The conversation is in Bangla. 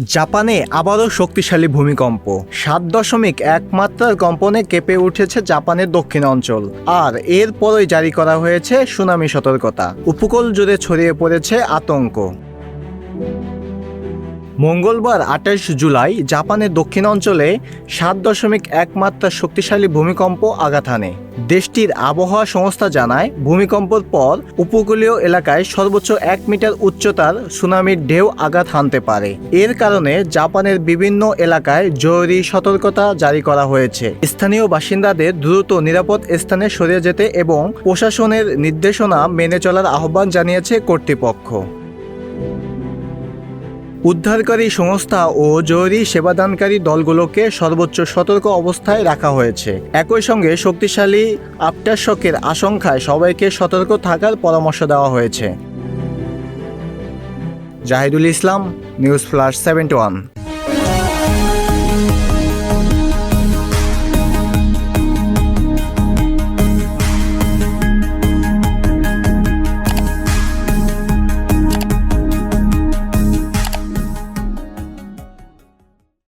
জাপানে আবারও শক্তিশালী ভূমিকম্প 7.1 মাত্রার কম্পনে কেঁপে উঠেছে জাপানের দক্ষিণাঞ্চল। আর এরপরই জারি করা হয়েছে সুনামি সতর্কতা। উপকূল জুড়ে ছড়িয়ে পড়েছে আতঙ্ক। মঙ্গলবার 28 জুলাই জাপানের দক্ষিণাঞ্চলে 7.1 মাত্রার শক্তিশালী ভূমিকম্প আঘাত হানে। দেশটির আবহাওয়া সংস্থা জানায়, ভূমিকম্পের পর উপকূলীয় এলাকায় সর্বোচ্চ 1 মিটার উচ্চতার সুনামির ঢেউ আঘাত হানতে পারে। এর কারণে জাপানের বিভিন্ন এলাকায় জরুরি সতর্কতা জারি করা হয়েছে। স্থানীয় বাসিন্দাদের দ্রুত নিরাপদ স্থানে সরিয়ে যেতে এবং প্রশাসনের নির্দেশনা মেনে চলার আহ্বান জানিয়েছে কর্তৃপক্ষ। উদ্ধারকারী সংস্থা ও জরুরি সেবাদানকারী দলগুলোকে সর্বোচ্চ সতর্ক অবস্থায় রাখা হয়েছে। একই সঙ্গে শক্তিশালী আফটারশকের আশঙ্কায় সবাইকে সতর্ক থাকার পরামর্শ দেওয়া হয়েছে। জাহিদুল ইসলাম, নিউজ ফ্ল্যাশ 71।